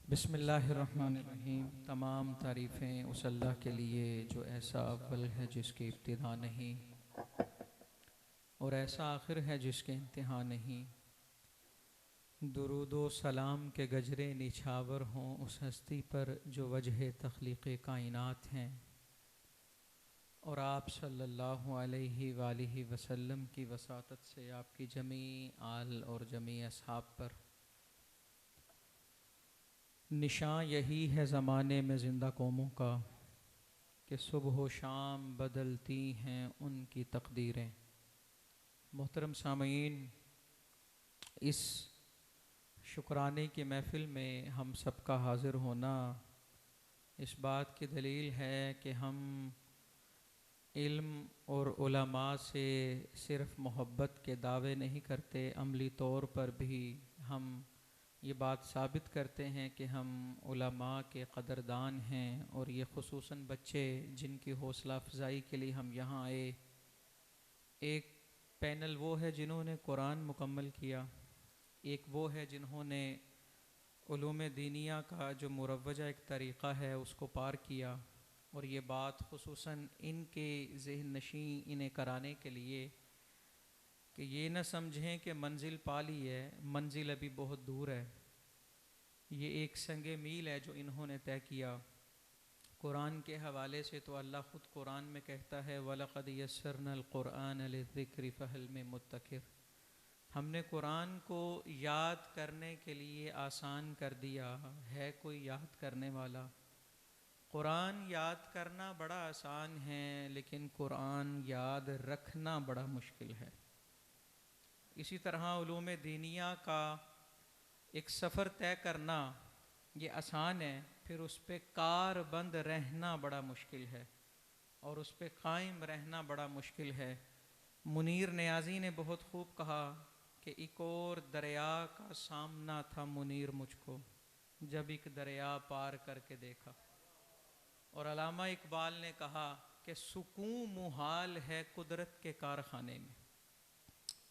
बिस्मिल्लाहिर्रहमानिर्रहीम। तमाम तारीफ़ें उस अल्लाह के लिए जो ऐसा अव्वल है जिसकी इब्तिदा नहीं और ऐसा आखिर है जिसके इंतहा नहीं। दुरूद व सलाम के गजरे निछावर हों उस हस्ती पर जो वजह तख्लीक़ कायनात हैं, और आप सल्लल्लाहु अलैहि वालिहि वसल्लम की वसातत से आपकी जमी आल और जमी असहाब पर। निशां यही है ज़माने में ज़िंदा कौमों का कि सुबह व शाम बदलती हैं उनकी तकदीरें। मोहतरम सामीन, इस शुक्राने की महफ़िल में हम सबका हाज़िर होना इस बात की दलील है कि हम इल्म और उलमा से सिर्फ़ मोहब्बत के दावे नहीं करते, अमली तौर पर भी हम ये बात साबित करते हैं कि हम उलमा के क़दरदान हैं। और ये ख़ुसूसन बच्चे जिनकी हौसला अफ़ज़ाई के लिए हम यहाँ आए। एक पैनल वो है जिन्होंने कुरान मुकम्मल किया, एक वो है जिन्होंने उलूम दीनिया का जो मुरव्वजा एक तरीक़ा है उसको पार किया। और ये बात ख़ुसूसन इनके ज़हन नशी इन्हें कराने के लिए कि ये न समझें कि मंजिल पा ली है, मंजिल अभी बहुत दूर है। ये एक संगे मील है जो इन्होंने तय किया। कुरान के हवाले से तो अल्लाह ख़ुद कुरान में कहता है, वलक़द यस्सरनल क़ुरआन लिज़्ज़िक्रि फ़हल मिन मुद्दकिर। हमने कुरान को याद करने के लिए आसान कर दिया, है कोई याद करने वाला? कुरान याद करना बड़ा आसान है, लेकिन कुरान याद रखना बड़ा मुश्किल है। इसी तरह उलूम दीनिया का एक सफ़र तय करना ये आसान है, फिर उस पर कारबंद रहना बड़ा मुश्किल है और उस पर कायम रहना बड़ा मुश्किल है। मुनीर नियाज़ी ने बहुत खूब कहा कि एक और दरिया का सामना था मुनीर मुझको, जब एक दरिया पार करके देखा। और अल्लामा इकबाल ने कहा कि सुकून मुहाल है कुदरत के कारखाने में,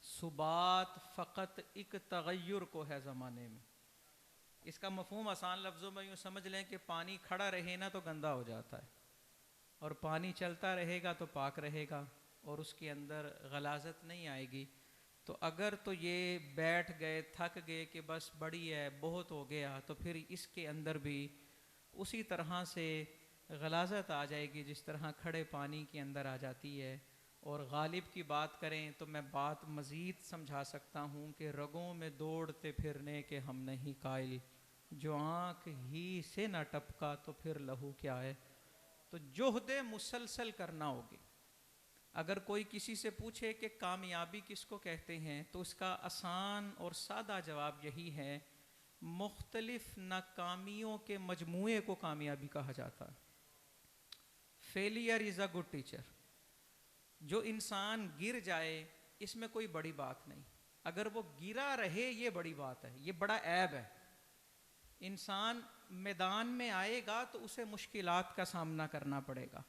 सुबात फ़कत एक तगय्युर को है ज़माने में। इसका मफ़हूम आसान लफ्ज़ों में यूँ समझ लें कि पानी खड़ा रहे ना तो गंदा हो जाता है, और पानी चलता रहेगा तो पाक रहेगा और उसके अंदर गलाज़त नहीं आएगी। तो अगर तो ये बैठ गए, थक गए कि बस बड़ी है, बहुत हो गया, तो फिर इसके अंदर भी उसी तरह से गलाज़त आ जाएगी जिस तरह खड़े पानी के अंदर आ जाती है। और गालिब की बात करें तो मैं बात मज़ीद समझा सकता हूँ कि रगों में दौड़ते फिरने के हम नहीं कायल, जो आँख ही से न टपका तो फिर लहू क्या है। तो जोहदे मुसलसल करना होगी। अगर कोई किसी से पूछे कि कामयाबी किसको कहते हैं, तो उसका आसान और सादा जवाब यही है, मुख्तलिफ नाकामियों के मजमूए को कामयाबी कहा जाता है। Failure is a good teacher. जो इंसान गिर जाए इसमें कोई बड़ी बात नहीं, अगर वो गिरा रहे ये बड़ी बात है, ये बड़ा ऐब है। इंसान मैदान में आएगा तो उसे मुश्किलात का सामना करना पड़ेगा,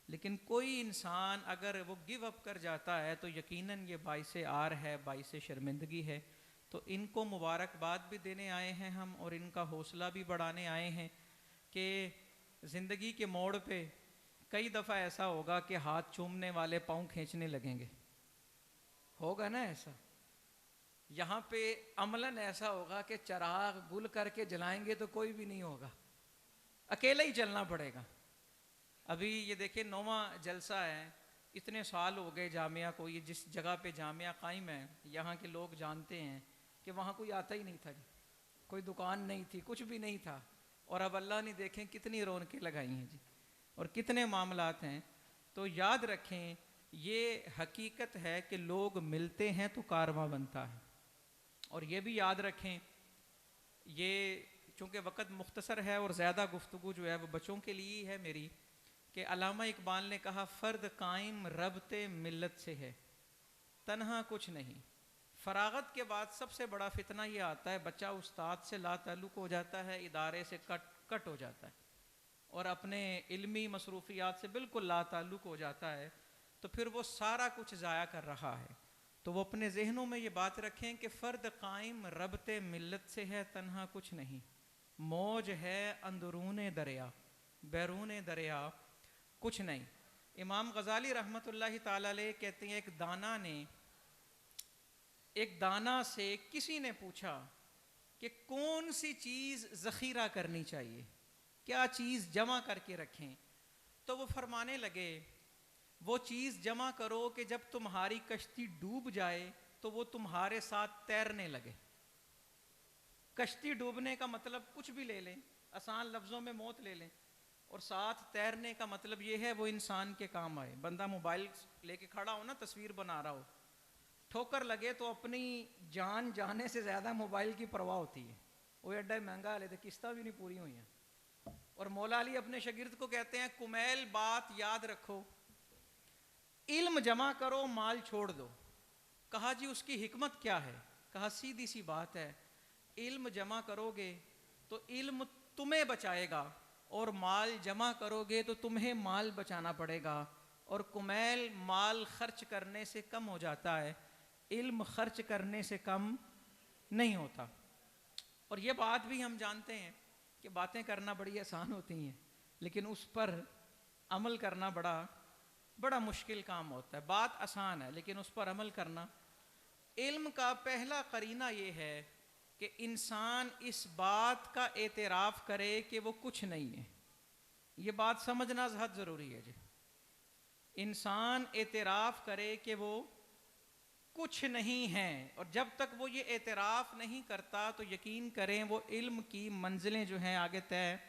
लेकिन कोई इंसान अगर वो गिव अप कर जाता है तो यकीनन ये बाइस आर है, बाइस शर्मिंदगी है। तो इनको मुबारकबाद भी देने आए हैं हम, और इनका हौसला भी बढ़ाने आए हैं कि ज़िंदगी के मोड़ पे कई दफ़ा ऐसा होगा कि हाथ चूमने वाले पाँव खींचने लगेंगे, होगा ना ऐसा। यहाँ पे अमलन ऐसा होगा कि चराग गुल करके जलाएंगे तो कोई भी नहीं होगा, अकेला ही चलना पड़ेगा। अभी ये देखिए 9वां जलसा है, इतने साल हो गए जामिया को, ये जिस जगह पे जामिया कायम है यहाँ के लोग जानते हैं कि वहाँ कोई आता ही नहीं था, कोई दुकान नहीं थी, कुछ भी नहीं था। और अब अल्लाह ने देखें कितनी रौनकें लगाई हैं जी, और कितने मामलात हैं। तो याद रखें ये हकीकत है कि लोग मिलते हैं तो कारवां बनता है। और ये भी याद रखें, ये चूँकि वक़्त मुख्तसर है और ज़्यादा गुफ्तगू जो है वो बच्चों के लिए ही है मेरी, कि अल्लामा इकबाल ने कहा, फ़र्द कायम रबते मिल्लत से है, तन्हा कुछ नहीं। फ़रागत के बाद सबसे बड़ा फितना ये आता है, बच्चा उस्ताद से ला ताल्लुक़ हो जाता है, इदारे से कट हो जाता है और अपने इल्मी मसरूफ़ियात से बिल्कुल ला ताल्लुक़ हो जाता है, तो फिर वो सारा कुछ ज़ाया कर रहा है। तो वो अपने जहनों में ये बात रखें कि फ़र्द कायम रबते मिल्लत से है, तन्हा कुछ नहीं। मौज है अंदरूने दरिया, बैरूने दरिया कुछ नहीं। इमाम गजाली रहमतुल्लाहि ताला अलैह कहते हैं, एक दाना से किसी ने पूछा कि कौन सी चीज़ ज़ख़ीरा करनी चाहिए, क्या चीज़ जमा करके रखें। तो वो फरमाने लगे, वो चीज़ जमा करो कि जब तुम्हारी कश्ती डूब जाए तो वो तुम्हारे साथ तैरने लगे। कश्ती डूबने का मतलब कुछ भी ले लें, आसान लफ्ज़ों में मौत ले लें, और साथ तैरने का मतलब ये है वो इंसान के काम आए। बंदा मोबाइल लेके खड़ा हो ना, तस्वीर बना रहा हो, ठोकर लगे तो अपनी जान जाने से ज़्यादा मोबाइल की परवाह होती है। वो एड्डा महंगा ले तो किस्ता भी नहीं पूरी हुई हैं। और मौला अली अपने शागिर्द को कहते हैं, कुमैल बात याद रखो, इल्म जमा करो माल छोड़ दो। कहा जी उसकी हिकमत क्या है? कहा सीधी सी बात है, इल्म जमा करोगे तो इल्म तुम्हें बचाएगा, और माल जमा करोगे तो तुम्हें माल बचाना पड़ेगा। और कुमैल माल खर्च करने से कम हो जाता है, इल्म खर्च करने से कम नहीं होता। और ये बात भी हम जानते हैं कि बातें करना बड़ी आसान होती हैं, लेकिन उस पर अमल करना बड़ा मुश्किल काम होता है। बात आसान है लेकिन उस पर अमल करना। इल्म का पहला करीना ये है कि इंसान इस बात का एतराफ़ करे कि वो कुछ नहीं है। ये बात समझना बहुत ज़रूरी है जी। इंसान एतराफ़ करे कि वो कुछ नहीं है, और जब तक वो ये एतराफ़ नहीं करता तो यकीन करें वो इल्म की मंजिलें जो हैं आगे तय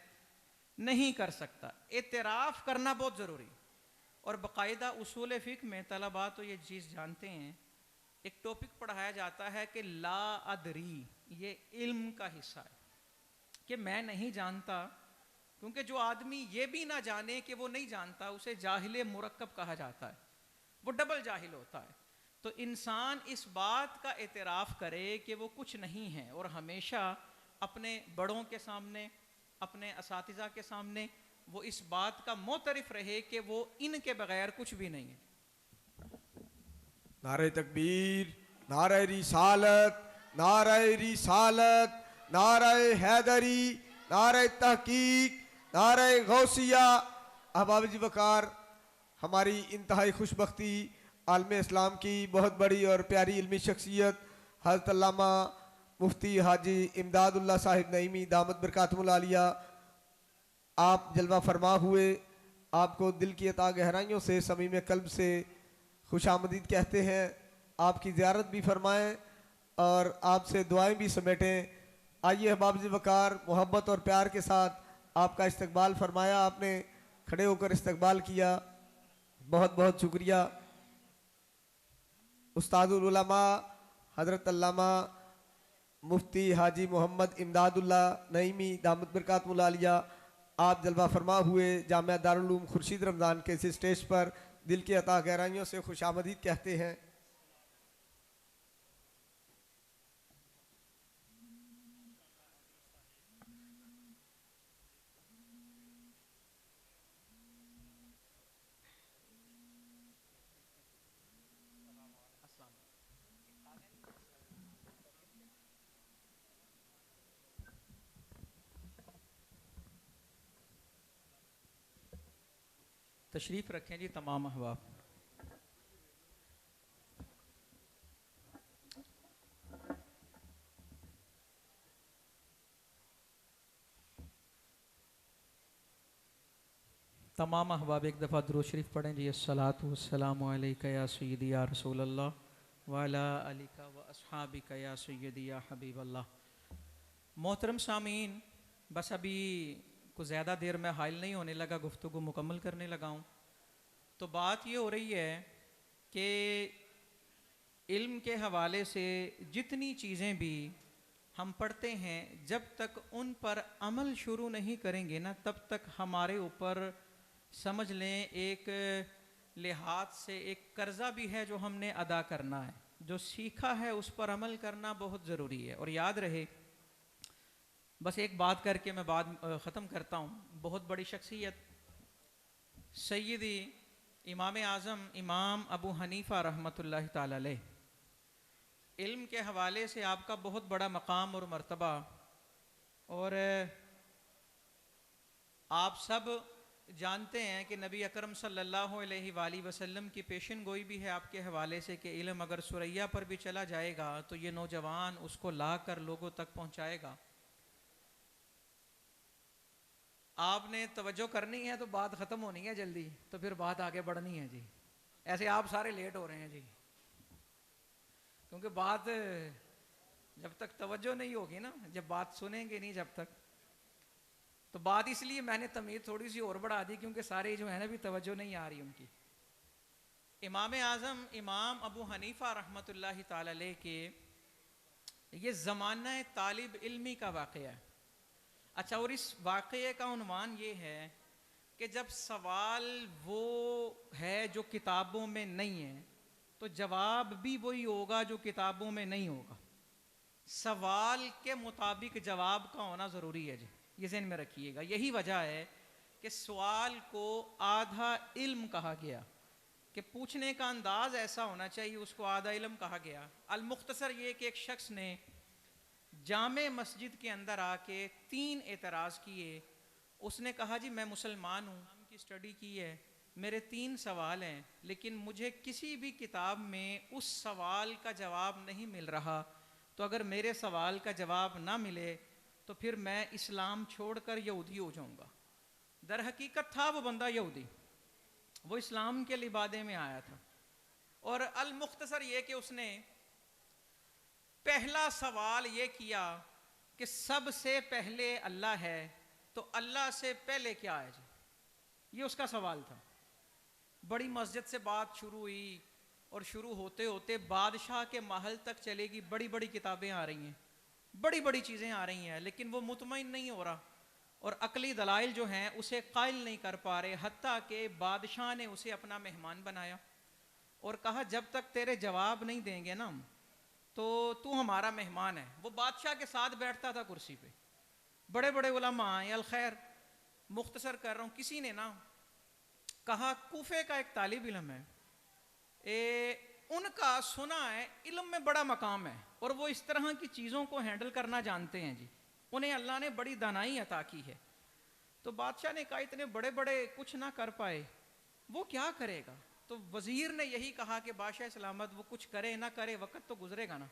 नहीं कर सकता। एतराफ़ करना बहुत ज़रूरी। और बाकायदा उसूल फ़िक़्ह में तलबा तो ये चीज़ जानते हैं, एक टॉपिक पढ़ाया जाता है कि ला अदरी, ये इल्म का हिस्सा है कि मैं नहीं जानता। क्योंकि जो आदमी ये भी ना जाने कि वो नहीं जानता, उसे जाहिल मुरक्कब कहा जाता है, वो डबल जाहिल होता है। तो इंसान इस बात का एतराफ़ करे कि वो कुछ नहीं है, और हमेशा अपने बड़ों के सामने, अपने असातिज़ा के सामने वो इस बात का मोतरिफ रहे कि वो इनके बगैर कुछ भी नहीं है। नारे तकबीर, नारे रिसालत, नारे रिसालत, नारे हैदरी, नारे तहकीक, नारे गौसिया। अहबाब जी वकार, हमारी इंतहाई खुशबख्ती आलम इस्लाम की बहुत बड़ी और प्यारी इल्मी शख्सियत हज़रत अल्लामा मुफ्ती हाजी इमदादुल्लाह साहिब नईमी दामत बरकातुहुल आलिया आप जलवा फरमा हुए। आपको दिल की अता गहराइयों से समीम कल्ब से खुशामदीद कहते हैं। आपकी ज़ियारत भी फरमाएं और आपसे दुआएं भी समेटें। आइए अहबाब जी वकार, मोहब्बत और प्यार के साथ आपका इस्तकबाल फरमाया, आपने खड़े होकर इस्तकबाल किया, बहुत बहुत शुक्रिया। उस्तादुल उलमा हज़रत अल्लामा मुफ्ती हाजी मोहम्मद इमदादुल्लाह नईमी दामत बरकातुहुल आलिया आप जलवा फरमा हुए जामिया दारुल उलूम खुर्शीद रमज़ान के इस स्टेज पर दिल की अता गहराइयों से खुशामदीद कहते हैं। तशरीफ़ रखें जी तमाम अहबाब। तमाम अहबाब एक दफ़ा दुरूद शरीफ पढ़ें जी। अस्सलातु वस्सलामु अलैका या सय्यदी या रसूलल्लाह व अला आलिका व अस्हाबिका या सय्यदी या हबीबल्लाह। मोहतरम सामीन, बस अभी कुछ ज़्यादा देर में हाइल नहीं होने लगा, गुफ्तगू मुकम्मल करने लगा हूँ। तो बात ये हो रही है कि इल्म के हवाले से जितनी चीज़ें भी हम पढ़ते हैं, जब तक उन पर अमल शुरू नहीं करेंगे ना, तब तक हमारे ऊपर समझ लें एक लिहाज से एक कर्जा भी है जो हमने अदा करना है। जो सीखा है उस पर अमल करना बहुत ज़रूरी है। और याद रहे, बस एक बात करके मैं बात ख़त्म करता हूँ। बहुत बड़ी शख्सियत सैयदी इमाम आज़म इमाम अबू हनीफ़ा रहमतुल्लाहि ताला अलैह, इल्म के हवाले से आपका बहुत बड़ा मकाम और मर्तबा, और आप सब जानते हैं कि नबी अकरम सल्लल्लाहु अलैहि वसल्लम की पेशन गोई भी है आपके हवाले से कि इल्म अगर सुरैया पर भी चला जाएगा तो ये नौजवान उसको ला कर लोगों तक पहुंचाएगा। आपने तवज्जो करनी है तो बात ख़त्म होनी है जल्दी, तो फिर बात आगे बढ़नी है जी। ऐसे आप सारे लेट हो रहे हैं जी, क्योंकि बात जब तक तवज्जो नहीं होगी ना, जब बात सुनेंगे नहीं जब तक, तो बात इसलिए मैंने तमीज़ थोड़ी सी और बढ़ा दी क्योंकि सारे जो है ना भी तवज्जो नहीं आ रही उनकी। इमाम आज़म इमाम अबू हनीफ़ा रहमतुल्लाहि ताला अलैह के ये ज़माना तालिब इल्मी का वाक़या है। अच्छा, और इस वाक़ये का उन्वान ये है कि जब सवाल वो है जो किताबों में नहीं है तो जवाब भी वही होगा जो किताबों में नहीं होगा। सवाल के मुताबिक जवाब का होना ज़रूरी है जी, ये ज़हन में रखिएगा। यही वजह है कि सवाल को आधा इल्म कहा गया, कि पूछने का अंदाज ऐसा होना चाहिए, उसको आधा इल्म कहा गया। अल मुख्तसर ये कि एक शख्स ने जामे मस्जिद के अंदर आके 3 एतराज़ किए। उसने कहा जी मैं मुसलमान हूँ, की स्टडी की है, मेरे 3 सवाल हैं, लेकिन मुझे किसी भी किताब में उस सवाल का जवाब नहीं मिल रहा, तो अगर मेरे सवाल का जवाब ना मिले तो फिर मैं इस्लाम छोड़कर यहूदी हो जाऊँगा। दर हकीकत था वो बंदा यहूदी, वो इस्लाम के लिबादे में आया था। और अल मुख्तसर ये कि उसने पहला सवाल ये किया कि सबसे पहले अल्लाह है, तो अल्लाह से पहले क्या है जी, ये उसका सवाल था। बड़ी मस्जिद से बात शुरू हुई और शुरू होते होते बादशाह के महल तक चलेगी। बड़ी बड़ी किताबें आ रही हैं, बड़ी बड़ी चीज़ें आ रही हैं, लेकिन वो मुतमईन नहीं हो रहा और अकली दलाइल जो हैं उसे कायल नहीं कर पा रहे। हत्ता के बादशाह ने उसे अपना मेहमान बनाया और कहा जब तक तेरे जवाब नहीं देंगे ना तो तू हमारा मेहमान है। वो बादशाह के साथ बैठता था कुर्सी पे, बड़े बड़े उलमा आए। अल खैर मुख्तसर कर रहा हूँ, किसी ने ना कहा कूफे का एक तालिब इल्म है, उनका सुना है इल्म में बड़ा मकाम है और वो इस तरह की चीज़ों को हैंडल करना जानते हैं जी, उन्हें अल्लाह ने बड़ी दानाई अता की है। तो बादशाह ने कहा इतने बड़े बड़े कुछ ना कर पाए, वो क्या करेगा? तो वजीर ने यही कहा कि बादशाह सलामत वो कुछ करे ना करे, वक्त तो गुजरेगा ना।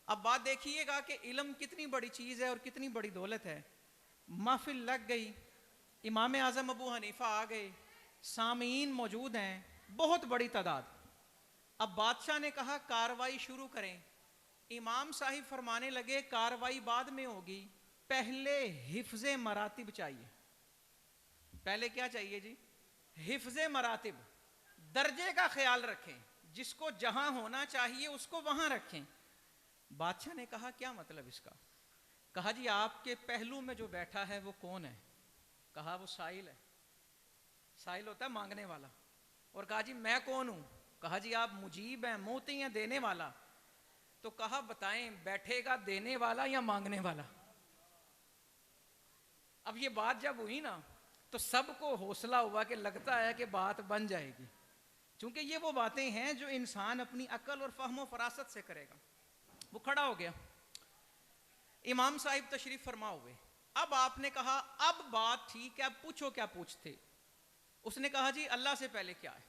अब बात देखिएगा कि इल्म कितनी बड़ी चीज़ है और कितनी बड़ी दौलत है। महफिल लग गई, इमाम आज़म अबू हनीफा आ गए, सामीन मौजूद हैं, बहुत बड़ी तादाद। अब बादशाह ने कहा कार्रवाई शुरू करें। इमाम साहिब फरमाने लगे कार्रवाई बाद में होगी, पहले हिफ्ज़े मरातिब चाहिए। पहले क्या चाहिए जी? हिफ्ज़े मरातिब, दर्जे का ख्याल रखें, जिसको जहां होना चाहिए उसको वहां रखें। बादशाह ने कहा क्या मतलब इसका? कहा जी आपके पहलू में जो बैठा है वो कौन है? कहा वो साइल है। साइल होता है मांगने वाला। और कहा जी मैं कौन हूं? कहा जी आप मुजीब हैं, मोती हैं, देने वाला। तो कहा बताएं बैठेगा देने वाला या मांगने वाला? अब ये बात जब हुई ना तो सबको हौसला हुआ कि लगता है कि बात बन जाएगी, क्योंकि ये वो बातें हैं जो इंसान अपनी अकल और फहम और फरासत से करेगा। वो खड़ा हो गया, इमाम साहिब तशरीफ फरमा हुए। अब आपने कहा अब बात ठीक है, अब पूछो क्या पूछते। उसने कहा जी अल्लाह से पहले क्या है?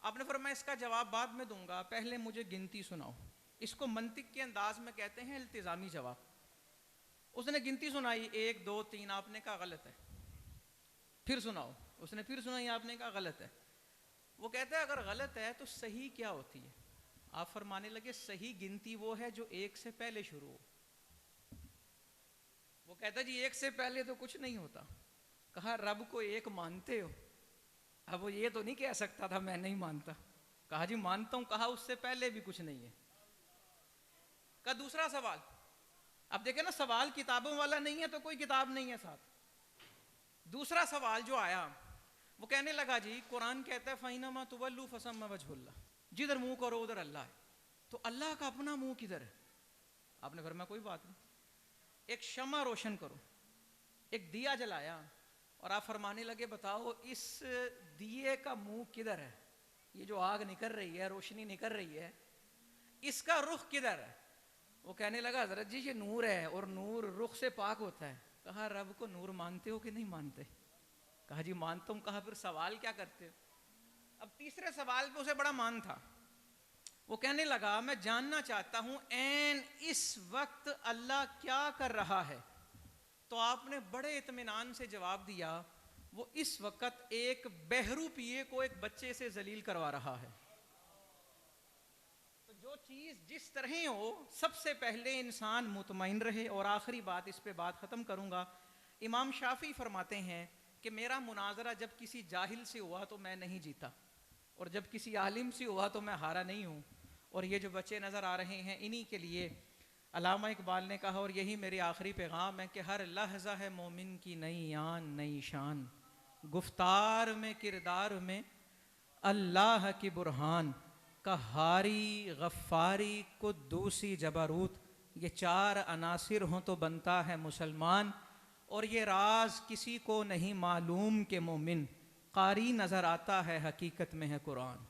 आपने फरमाया इसका जवाब बाद में दूंगा, पहले मुझे गिनती सुनाओ। इसको मंतिक के अंदाज में कहते हैं इल्तिजामी जवाब। उसने गिनती सुनाई 1 2 3, आपने कहा गलत है। फिर सुनाओ, उसने फिर सुनाई, आपने कहा गलत है। वो कहता है अगर गलत है तो सही क्या होती है? आप फरमाने लगे सही गिनती वो है जो 1 से पहले शुरू हो। वो कहता जी 1 से पहले तो कुछ नहीं होता। कहा रब को 1 मानते हो? अब वो ये तो नहीं कह सकता था मैं नहीं मानता। कहा जी मानता हूं। कहा उससे पहले भी कुछ नहीं है। कहा दूसरा सवाल। अब देखे ना, सवाल किताबों वाला नहीं है तो कोई किताब नहीं है साथ। दूसरा सवाल जो आया वो कहने लगा जी कुरान कहता है फैनमा तुवल्लू फसम्मा वजहुल्लाह, जिधर मुंह करो उधर अल्लाह है, तो अल्लाह का अपना मुंह किधर है? आपने फरमाया कोई बात नहीं, एक शमा रोशन करो। एक दिया जलाया और आप फरमाने लगे बताओ इस दिए का मुंह किधर है? ये जो आग निकल रही है, रोशनी निकल रही है, इसका रुख किधर है? वो कहने लगा हजरत जी ये नूर है और नूर रुख से पाक होता है। कहा रब को नूर मानते हो कि नहीं मानते? कहा जी मानता हूं। कहा फिर सवाल क्या करते हो? अब तीसरे सवाल पे उसे बड़ा मान था। वो कहने लगा मैं जानना चाहता हूं ऐन इस वक्त अल्लाह क्या कर रहा है। तो आपने बड़े इत्मीनान से जवाब दिया, वो इस वक्त एक बहरू पिए को एक बच्चे से जलील करवा रहा है। तो जो चीज जिस तरह हो, सबसे पहले इंसान मुतमईन रहे। और आखिरी बात, इस पे बात खत्म करूंगा। इमाम शाफी फरमाते हैं कि मेरा मुनाजरा जब किसी जाहिल से हुआ तो मैं नहीं जीता, और जब किसी आलिम से हुआ तो मैं हारा नहीं हूं। और ये जो बच्चे नजर आ रहे हैं, इन्हीं के लिए अल्लामा इकबाल ने कहा, और यही मेरी आखिरी पैगाम है, कि हर लहजा है मोमिन की नई आन नई शान, गुफ्तार में किरदार में अल्लाह की बुरहान, कहारी गफ्फारी कुद्दूसी जबरूत, ये चार अनासिर हों तो बनता है मुसलमान। और ये राज किसी को नहीं मालूम के मोमिन, कारी नजर आता है हकीकत में है कुरान।